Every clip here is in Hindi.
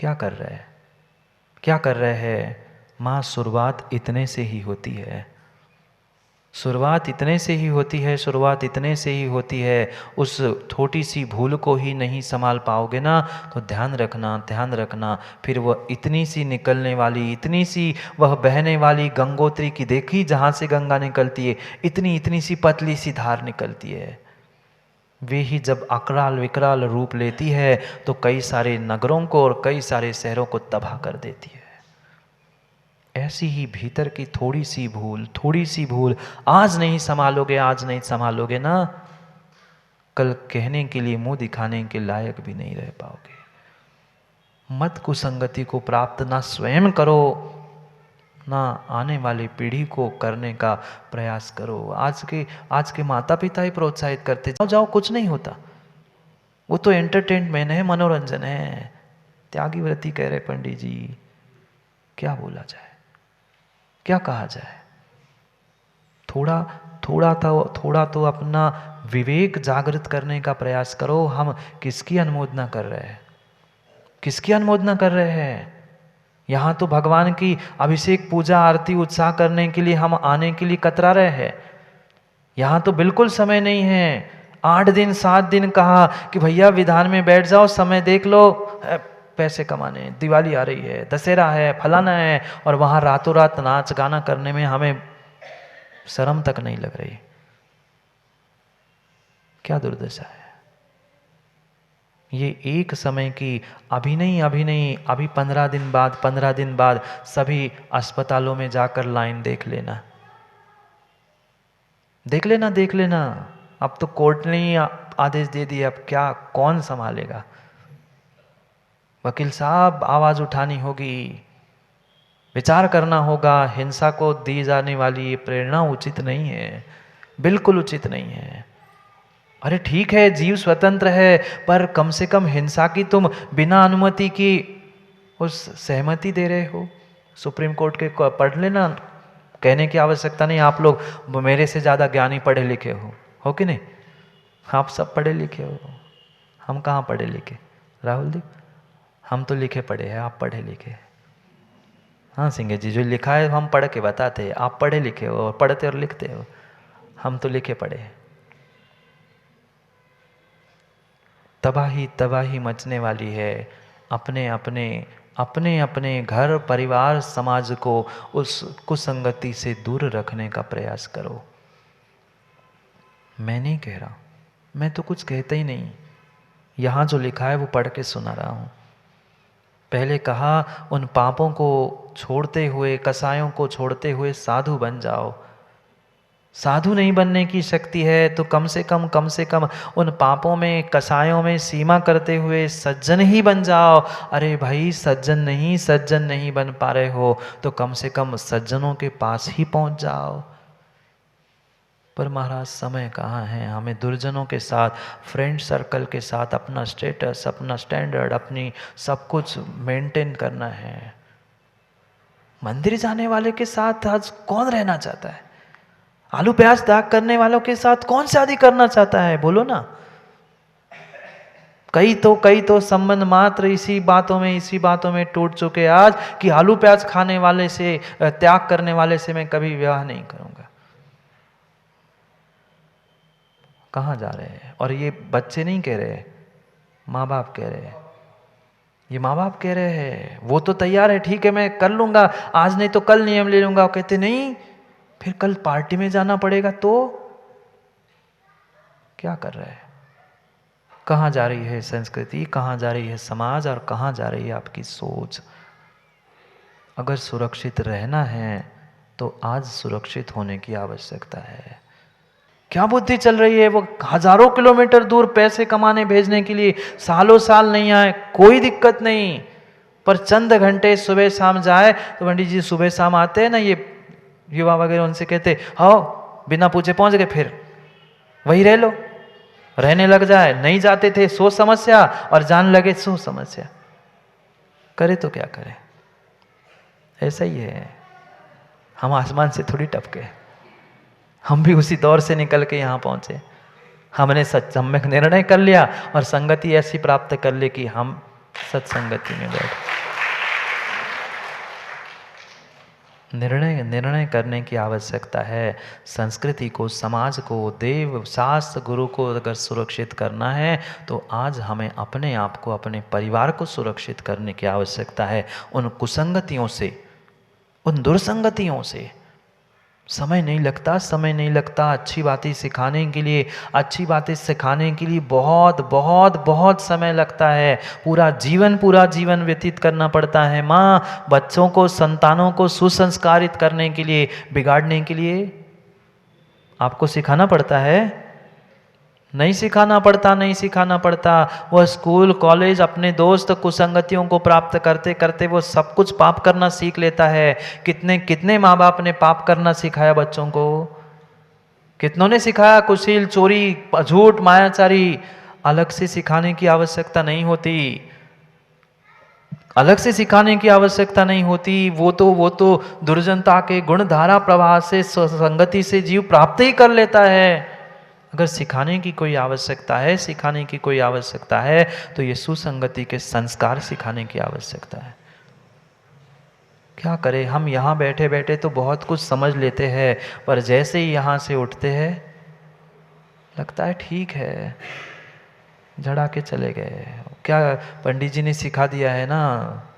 क्या कर रहे हैं, क्या कर रहे हैं? माँ, शुरुआत इतने से ही होती है, शुरुआत इतने से ही होती है, शुरुआत इतने से ही होती है। उस छोटी सी भूल को ही नहीं संभाल पाओगे ना, तो ध्यान रखना, ध्यान रखना, फिर वह इतनी सी निकलने वाली, इतनी सी वह बहने वाली गंगोत्री की देखी जहाँ से गंगा निकलती है, इतनी इतनी सी पतली सी धार निकलती है। वे ही जब अकराल विकराल रूप लेती है तो कई सारे नगरों को और कई सारे शहरों को तबाह कर देती है। ऐसी ही भीतर की थोड़ी सी भूल, थोड़ी सी भूल, आज नहीं संभालोगे, आज नहीं संभालोगे ना, कल कहने के लिए, मुंह दिखाने के लायक भी नहीं रह पाओगे। मत कुसंगति को प्राप्त ना स्वयं करो, ना आने वाली पीढ़ी को करने का प्रयास करो। आज के माता पिता ही प्रोत्साहित करते, जाओ जाओ, कुछ नहीं होता, वो तो एंटरटेनमेंट है, मनोरंजन है। त्यागी व्रती कह रहे पंडित जी, क्या बोला जाए, क्या कहा जाए? थोड़ा तो अपना विवेक जागृत करने का प्रयास करो। हम किसकी अनुमोदना कर रहे हैं, किसकी अनुमोदना कर रहे हैं? यहाँ तो भगवान की अभिषेक पूजा आरती उत्साह करने के लिए हम आने के लिए कतरा रहे हैं। यहाँ तो बिल्कुल समय नहीं है। 8 दिन 7 दिन कहा कि भैया विधान में बैठ जाओ, समय देख लो, पैसे कमाने, दिवाली आ रही है, दशहरा है, फलाना है, और वहाँ रातों रात नाच गाना करने में हमें शर्म तक नहीं लग रही। क्या दुर्दशा है। ये एक समय की अभी नहीं, अभी 15 दिन बाद सभी अस्पतालों में जाकर लाइन देख लेना, देख लेना, देख लेना। अब तो कोर्ट ने ही आदेश दे दिया, अब क्या, कौन संभालेगा? वकील साहब, आवाज उठानी होगी, विचार करना होगा। हिंसा को दी जाने वाली ये प्रेरणा उचित नहीं है, बिल्कुल उचित नहीं है। अरे ठीक है, जीव स्वतंत्र है, पर कम से कम हिंसा की तुम बिना अनुमति की उस सहमति दे रहे हो। सुप्रीम कोर्ट के पढ़ लेना, कहने की आवश्यकता नहीं। आप लोग मेरे से ज़्यादा ज्ञानी पढ़े लिखे हो कि नहीं? आप सब पढ़े लिखे हो, हम कहाँ पढ़े लिखे? राहुल जी, हम तो लिखे पढ़े हैं, आप पढ़े लिखे? हाँ सिंह जी, जो लिखा है हम पढ़ के बताते हैं, आप पढ़े लिखे हो, पढ़ते और लिखते हो, हम तो लिखे पढ़े हैं। तबाही तबाही मचने वाली है। अपने अपने घर परिवार समाज को उस कुसंगति से दूर रखने का प्रयास करो। मैं नहीं कह रहा, मैं तो कुछ कहता ही नहीं, यहाँ जो लिखा है वो पढ़ के सुना रहा हूँ। पहले कहा, उन पापों को छोड़ते हुए, कसायों को छोड़ते हुए साधु बन जाओ। साधु नहीं बनने की शक्ति है तो कम से कम उन पापों में, कसायों में सीमा करते हुए सज्जन ही बन जाओ। अरे भाई, सज्जन नहीं बन पा रहे हो तो कम से कम सज्जनों के पास ही पहुंच जाओ। पर महाराज समय कहाँ है, हमें दुर्जनों के साथ, फ्रेंड सर्कल के साथ अपना स्टेटस, अपना स्टैंडर्ड, अपनी सब कुछ मेंटेन करना है। मंदिर जाने वाले के साथ आज कौन रहना चाहता है? आलू प्याज त्याग करने वालों के साथ कौन शादी करना चाहता है, बोलो ना? कई तो संबंध मात्र इसी बातों में टूट चुके आज कि आलू प्याज खाने वाले से, त्याग करने वाले से मैं कभी विवाह नहीं करूंगा। कहाँ जा रहे हैं? और ये बच्चे नहीं कह रहे, माँ बाप कह रहे हैं। ये माँ बाप कह रहे हैं, वो तो तैयार है, ठीक है मैं कर लूंगा, आज नहीं तो कल नियम ले लूंगा। कहते नहीं, फिर कल पार्टी में जाना पड़ेगा। तो क्या कर रहे हैं? कहाँ जा रही है संस्कृति, कहाँ जा रही है समाज, और कहाँ जा रही है आपकी सोच? अगर सुरक्षित रहना है तो आज सुरक्षित होने की आवश्यकता है। क्या बुद्धि चल रही है? वो हजारों किलोमीटर दूर पैसे कमाने भेजने के लिए सालों साल नहीं आए, कोई दिक्कत नहीं, पर चंद घंटे सुबह शाम जाए। तो पंडित जी सुबह शाम आते हैं ना, ये युवा वगैरह, उनसे कहते आओ, बिना पूछे पहुंच गए, फिर वही रह लो, रहने लग जाए। नहीं जाते थे, सो समस्या, और जान लगे सो समस्या। करे तो क्या करे? ऐसा ही है। हम आसमान से थोड़ी टपके, हम भी उसी दौर से निकल के यहाँ पहुंचे। हमने सम्यक निर्णय कर लिया और संगति ऐसी प्राप्त कर ली कि हम सत्संगति में बैठे। निर्णय करने की आवश्यकता है। संस्कृति को, समाज को, देव शास्त्र गुरु को अगर सुरक्षित करना है तो आज हमें अपने आप को, अपने परिवार को सुरक्षित करने की आवश्यकता है। उन कुसंगतियों से, उन दुर्संगतियों से समय नहीं लगता, समय नहीं लगता। अच्छी बातें सिखाने के लिए, अच्छी बातें सिखाने के लिए बहुत बहुत बहुत समय लगता है। पूरा जीवन व्यतीत करना पड़ता है। माँ बच्चों को, संतानों को सुसंस्कारित करने के लिए, बिगाड़ने के लिए आपको सिखाना पड़ता है? नहीं सिखाना पड़ता, नहीं सिखाना पड़ता। वह स्कूल कॉलेज अपने दोस्त कुसंगतियों को प्राप्त करते करते वो सब कुछ पाप करना सीख लेता है। कितने कितने माँ बाप ने पाप करना सिखाया बच्चों को? कितनों ने सिखाया कुशील, चोरी, झूठ, मायाचारी? अलग से सिखाने की आवश्यकता नहीं होती, अलग से सिखाने की आवश्यकता नहीं होती। वो तो दुर्जनता के गुण धारा प्रवाह से, संगति से जीव प्राप्त ही कर लेता है। अगर सिखाने की कोई आवश्यकता है, सिखाने की कोई आवश्यकता है तो ये सुसंगति के संस्कार सिखाने की आवश्यकता है। क्या करें, हम यहाँ बैठे बैठे तो बहुत कुछ समझ लेते हैं, पर जैसे ही यहाँ से उठते हैं लगता है ठीक है, झड़ा के चले गए। क्या पंडित जी ने सिखा दिया है ना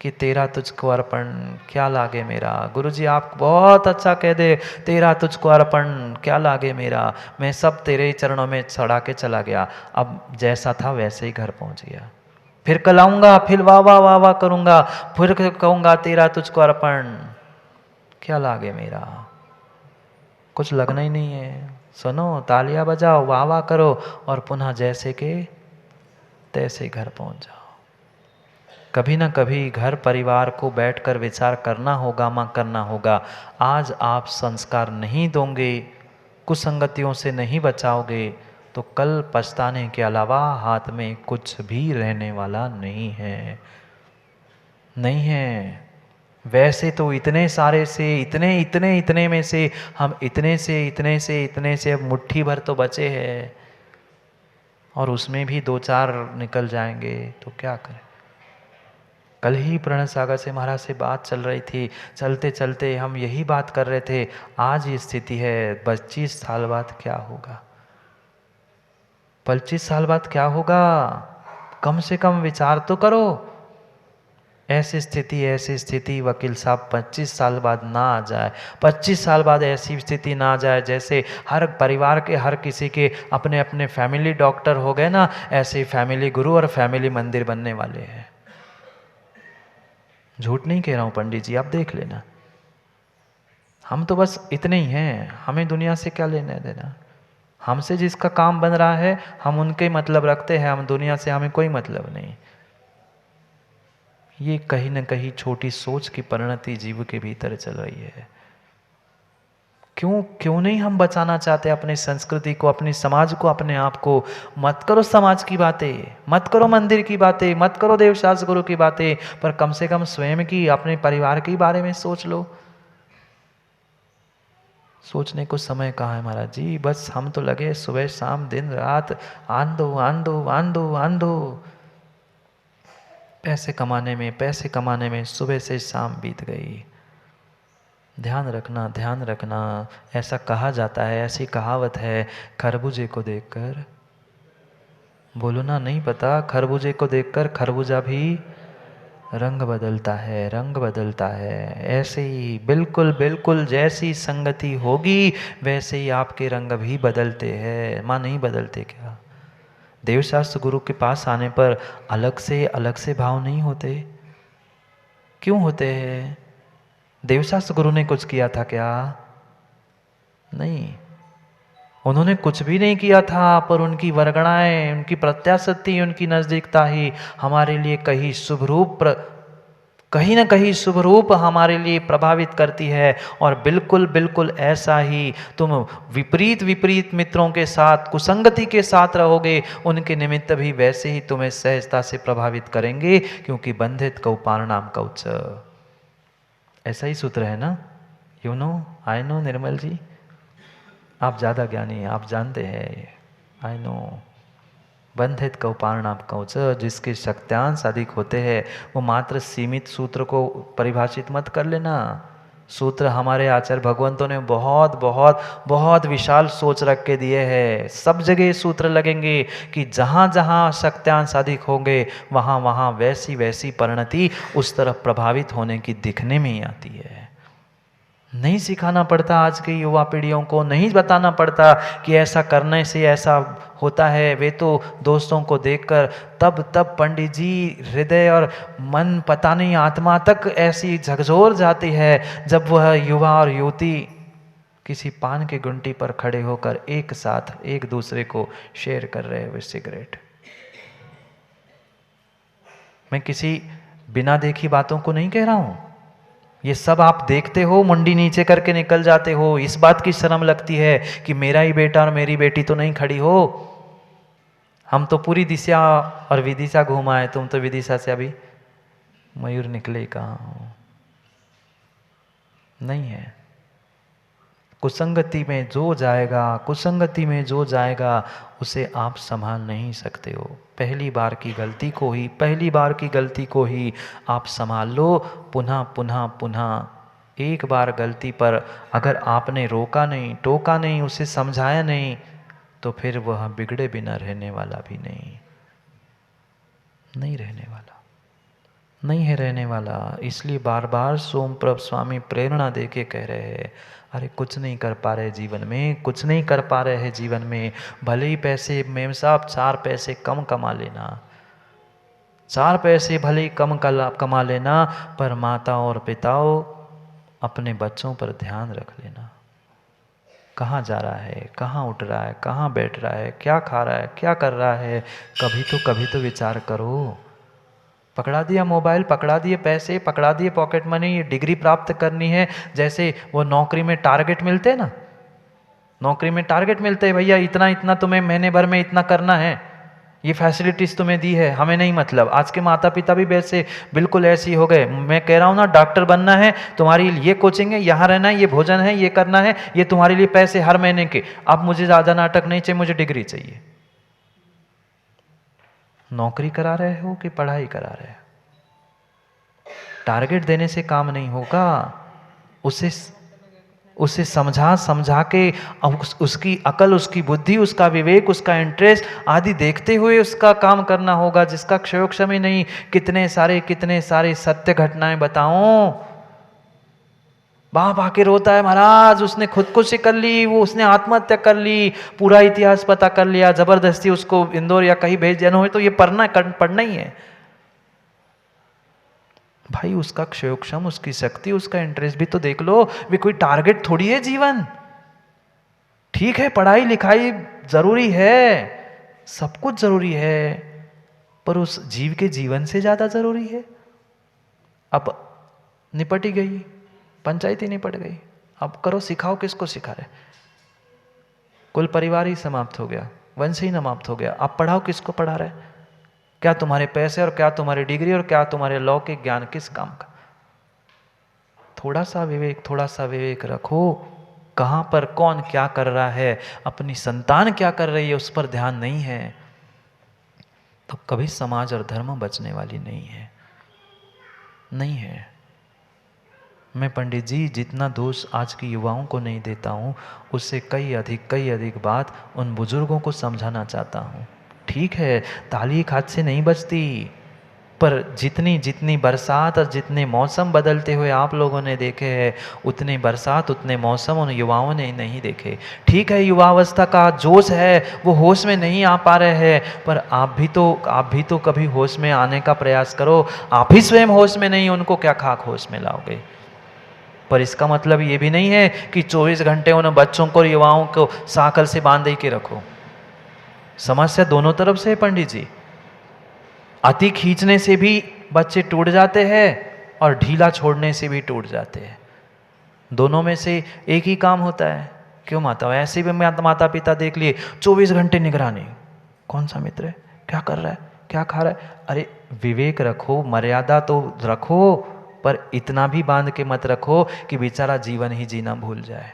कि तेरा तुझको अर्पण, क्या लागे मेरा। गुरुजी आप बहुत अच्छा कह दे, तेरा तुझको अर्पण, क्या लागे मेरा। मैं सब तेरे ही चरणों में चढ़ा के चला गया। अब जैसा था वैसे ही घर पहुंच गया। फिर कल आऊंगा, फिर वाह वाह वाह वाह करूंगा, फिर कहूंगा तेरा तुझको अर्पण, क्या लागे मेरा। कुछ लगना ही नहीं है। सुनो, तालियां बजाओ, वाह वाह करो और पुनः जैसे के तैसे घर पहुंच जाओ। कभी ना कभी घर परिवार को बैठकर विचार करना होगा, माँ करना होगा। आज आप संस्कार नहीं दोगे, कुसंगतियों से नहीं बचाओगे तो कल पछताने के अलावा हाथ में कुछ भी रहने वाला नहीं है, नहीं है। वैसे तो इतने सारे से, इतने इतने इतने में से हम इतने से इतने से इतने से अब मुट्ठी भर तो बचे हैं, और उसमें भी दो चार निकल जाएंगे तो क्या करें। कल ही प्रणय सागर से महाराज से बात चल रही थी, चलते चलते हम यही बात कर रहे थे। आज ये स्थिति है, 25 साल बाद क्या होगा, 25 साल बाद क्या होगा, कम से कम विचार तो करो। ऐसी स्थिति वकील साहब 25 साल बाद ना आ जाए, 25 साल बाद ऐसी स्थिति ना आ जाए जैसे हर परिवार के, हर किसी के अपने अपने फैमिली डॉक्टर हो गए ना, ऐसे फैमिली गुरु और फैमिली मंदिर बनने वाले हैं। झूठ नहीं कह रहा हूँ पंडित जी, आप देख लेना। हम तो बस इतने ही हैं, हमें दुनिया से क्या लेना देना। हमसे जिसका काम बन रहा है हम उनके मतलब रखते हैं, हम दुनिया से हमें कोई मतलब नहीं। ये कहीं न कहीं छोटी सोच की परिणति जीव के भीतर चल रही है। क्यों नहीं हम बचाना चाहते अपनी संस्कृति को, अपने समाज को, अपने आप को। मत करो समाज की बातें, मत करो मंदिर की बातें, मत करो देवशास्त्र गुरु की बातें, पर कम से कम स्वयं की, अपने परिवार के बारे में सोच लो। सोचने को समय कहाँ है महाराज जी, बस हम तो लगे सुबह शाम दिन रात आंधो आंधो आंधो आंधो पैसे कमाने में सुबह से शाम बीत गई। ध्यान रखना, ध्यान रखना। ऐसा कहा जाता है, ऐसी कहावत है, खरबूजे को देखकर, बोलो ना नहीं पता, खरबूजे को देखकर खरबूजा भी रंग बदलता है, रंग बदलता है। ऐसे ही बिल्कुल बिल्कुल जैसी संगति होगी वैसे ही आपके रंग भी बदलते हैं। माँ नहीं बदलते क्या? देवशास्त्र गुरु के पास आने पर अलग से भाव नहीं होते? क्यों होते हैं? देवशास्त्र गुरु ने कुछ किया था क्या? नहीं, उन्होंने कुछ भी नहीं किया था, पर उनकी वरगणाएं, उनकी प्रत्याशक्ति, उनकी नजदीकता ही हमारे लिए कहीं ना कहीं शुभ रूप हमारे लिए प्रभावित करती है। और बिल्कुल बिल्कुल ऐसा ही तुम विपरीत विपरीत मित्रों के साथ, कुसंगति के साथ रहोगे, उनके निमित्त भी वैसे ही तुम्हें सहजता से प्रभावित करेंगे, क्योंकि बंधित कौ पारणाम कौच। ऐसा ही सूत्र है ना? यू नो, आई नो निर्मल जी, आप ज़्यादा ज्ञानी हैं, आप जानते हैं, आई नो। बंधित कौ पारणाम कौच, जिसके शक्त्यांश अधिक होते हैं वो मात्र सीमित सूत्र को परिभाषित मत कर लेना। सूत्र हमारे आचार्य भगवंतों ने बहुत बहुत बहुत विशाल सोच रख के दिए हैं। सब जगह सूत्र लगेंगे कि जहाँ जहाँ सत्यांश अधिक होंगे वहाँ वहाँ वैसी वैसी परिणति उस तरफ प्रभावित होने की दिखने में ही आती है। नहीं सिखाना पड़ता आज की युवा पीढ़ियों को, नहीं बताना पड़ता कि ऐसा करने से ऐसा होता है। वे तो दोस्तों को देखकर तब पंडित जी हृदय और मन पता नहीं आत्मा तक ऐसी झकझोर जाती है जब वह युवा और युवती किसी पान की गुंटी पर खड़े होकर एक साथ एक दूसरे को शेयर कर रहे हुए सिगरेट। मैं किसी बिना देखी बातों को नहीं कह रहा हूं, ये सब आप देखते हो, मुंडी नीचे करके निकल जाते हो। इस बात की शर्म लगती है कि मेरा ही बेटा और मेरी बेटी तो नहीं खड़ी हो। हम तो पूरी दिशा और विदिशा घूमा है, तुम तो विदिशा से अभी मयूर निकले कहाँ हो। नहीं है। कुसंगति में जो जाएगा, कुसंगति में जो जाएगा उसे आप संभाल नहीं सकते हो। पहली बार की गलती को ही आप संभाल लो। पुनः पुनः पुनः एक बार गलती पर अगर आपने रोका नहीं, टोका नहीं, उसे समझाया नहीं, तो फिर वह बिगड़े बिना रहने वाला भी नहीं रहने वाला, नहीं है रहने वाला। इसलिए बार बार सोमप्रभ स्वामी प्रेरणा दे के कह रहे हैं, अरे कुछ नहीं कर पा रहे जीवन में, कुछ नहीं कर पा रहे हैं जीवन में। भले ही पैसे मेम साहब 4 पैसे कम कमा लेना, 4 पैसे भले ही कम कमा लेना, पर माता और पिताओं अपने बच्चों पर ध्यान रख लेना। कहाँ जा रहा है, कहाँ उठ रहा है, कहाँ बैठ रहा है, क्या खा रहा है, क्या कर रहा है, कभी तो विचार करो। पकड़ा दिया मोबाइल, पकड़ा दिए पैसे, पकड़ा दिए पॉकेट मनी, ये डिग्री प्राप्त करनी है। जैसे वो नौकरी में टारगेट मिलते हैं ना, नौकरी में टारगेट मिलते हैं, भैया इतना इतना तुम्हें महीने भर में इतना करना है, ये फैसिलिटीज तुम्हें दी है, हमें नहीं मतलब। आज के माता पिता भी वैसे बिल्कुल ऐसे ही हो गए। मैं कह रहा हूँ ना, डॉक्टर बनना है, तुम्हारी ये कोचिंग है, यहाँ रहना है, ये भोजन है, ये करना है, ये तुम्हारे लिए पैसे हर महीने के। अब मुझे ज़्यादा नाटक नहीं चाहिए, मुझे डिग्री चाहिए। नौकरी करा रहे हो कि पढ़ाई करा रहे हो? टारगेट देने से काम नहीं होगा। उसे समझा के उसकी अकल, उसकी बुद्धि, उसका विवेक, उसका इंटरेस्ट आदि देखते हुए उसका काम करना होगा, जिसका क्षयोक्षम ही नहीं। कितने सारे सत्य घटनाएं बताऊं। बाप आके रोता है, महाराज उसने खुदकुशी कर ली, वो उसने आत्महत्या कर ली, पूरा इतिहास पता कर लिया, जबरदस्ती उसको इंदौर या कहीं भेज देना हो तो ये पढ़ना ही है। भाई उसका क्षयोक्षम, उसकी शक्ति, उसका इंटरेस्ट भी तो देख लो। वे कोई टारगेट थोड़ी है जीवन। ठीक है पढ़ाई लिखाई जरूरी है, सब कुछ जरूरी है, पर उस जीव के जीवन से ज्यादा जरूरी है। अब निपट ही गई, पंचायत ही निपट गई, अब करो, सिखाओ, किसको सिखा रहे? कुल परिवार ही समाप्त हो गया, वंश ही समाप्त हो गया। अब पढ़ाओ, किसको पढ़ा रहे? क्या तुम्हारे पैसे और क्या तुम्हारी डिग्री और क्या तुम्हारे लौकिक ज्ञान किस काम का? थोड़ा सा विवेक रखो। कहाँ पर कौन क्या कर रहा है, अपनी संतान क्या कर रही है, उस पर ध्यान नहीं है तो कभी समाज और धर्म बचने वाली नहीं है। मैं पंडित जी जितना दोष आज की युवाओं को नहीं देता हूँ, उससे कई अधिक बात उन बुजुर्गों को समझाना चाहता हूँ। ठीक है ताली एक हाथ से नहीं बचती, पर जितनी बरसात और जितने मौसम बदलते हुए आप लोगों ने देखे हैं, उतने बरसात उतने मौसम उन युवाओं ने नहीं देखे। ठीक है युवावस्था का जोश है, वो होश में नहीं आ पा रहे हैं, पर आप भी तो कभी होश में आने का प्रयास करो। आप ही स्वयं होश में नहीं, उनको क्या खाक होश में लाओगे? पर इसका मतलब ये भी नहीं है कि 24 घंटे उन बच्चों को, युवाओं को साकल से बांध के रखो। समस्या दोनों तरफ से है पंडित जी। अति खींचने से भी बच्चे टूट जाते हैं और ढीला छोड़ने से भी टूट जाते हैं। दोनों में से एक ही काम होता है। क्यों माता? ऐसे भी माता पिता देख लिए 24 घंटे निगरानी, कौन सा मित्र है, क्या कर रहा है, क्या खा रहा है। अरे विवेक रखो, मर्यादा तो रखो, पर इतना भी बांध के मत रखो कि बेचारा जीवन ही जीना भूल जाए।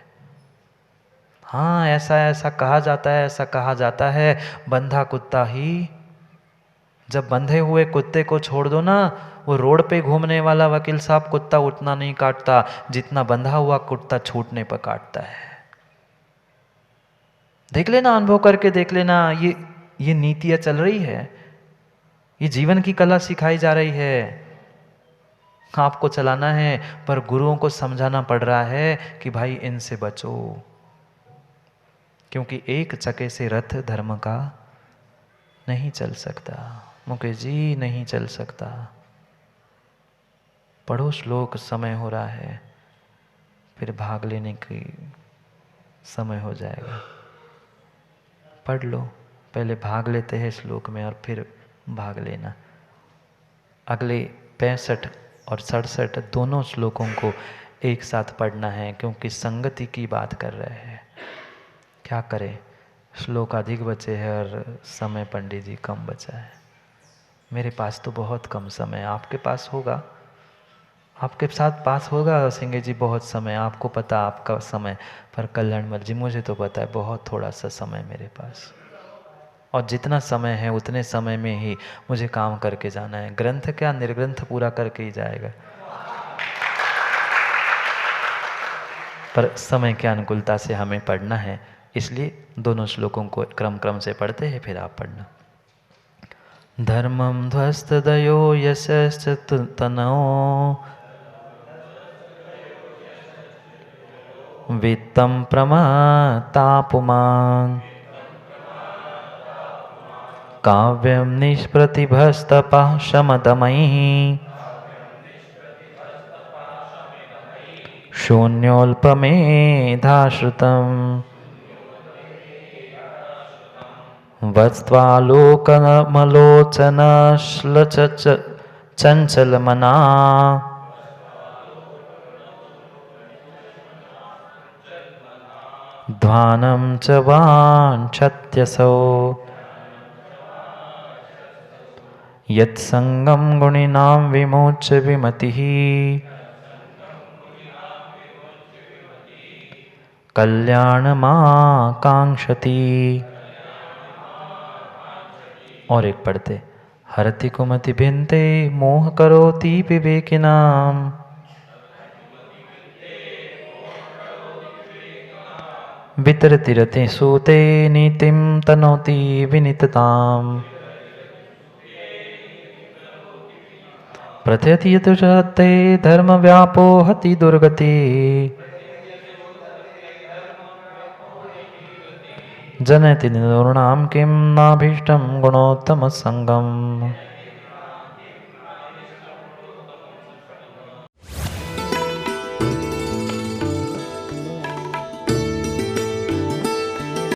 हाँ ऐसा कहा जाता है, बंधा कुत्ता ही जब बंधे हुए कुत्ते को छोड़ दो ना, वो रोड पे घूमने वाला वकील साहब कुत्ता उतना नहीं काटता जितना बंधा हुआ कुत्ता छूटने पर काटता है। देख लेना, अनुभव करके देख लेना, ये नीतियां चल रही है, ये जीवन की कला सिखाई जा रही है। आपको चलाना है, पर गुरुओं को समझाना पड़ रहा है कि भाई इनसे बचो, क्योंकि एक चके से रथ धर्म का नहीं चल सकता। मुकेश जी नहीं चल सकता। पढ़ो श्लोक, समय हो रहा है, फिर भाग लेने की समय हो जाएगा। पढ़ लो, पहले भाग लेते हैं श्लोक में और फिर भाग लेना। अगले 65 और 67 दोनों श्लोकों को एक साथ पढ़ना है, क्योंकि संगति की बात कर रहे हैं। क्या करें, श्लोक अधिक बचे हैं और समय पंडित जी कम बचा है। मेरे पास तो बहुत कम समय, आपके पास होगा, आपके साथ पास होगा सिंह जी बहुत समय, आपको पता आपका समय, पर कल्याणमल जी मुझे तो पता है बहुत थोड़ा सा समय मेरे पास, और जितना समय है उतने समय में ही मुझे काम करके जाना है। ग्रंथ क्या, निर्ग्रंथ पूरा करके ही जाएगा, पर समय के अनुकूलता से हमें पढ़ना है, इसलिए दोनों श्लोकों को क्रम क्रम से पढ़ते हैं, फिर आप पढ़ना। धर्मं ध्वस्तदयो यशश्च तनो वित्तं प्रमातापुमान् काव्यं निष्प्रतिभस्तपः शमदमैः शून्योऽल्पमेधाश्रुतम् वत्स्वालोकनमलोचनश्लचञ्चलमना ध्वानं च वाञ्छत्यसौ यत्सङ्गं गुणिनां विमोच्य विमतिः कल्याणमाकाङ्क्षति। और एक पढ़ते, हरति कुमति भिन्ते मोह करोति विवेकिनाम् वितरति रति सूते नीतिं तनोति विनितताम् प्रथयति यतुषते धर्म व्यापोहति दुर्गति जनयति निदूर्णां किं नाभीष्टं गुणोत्तम संगम।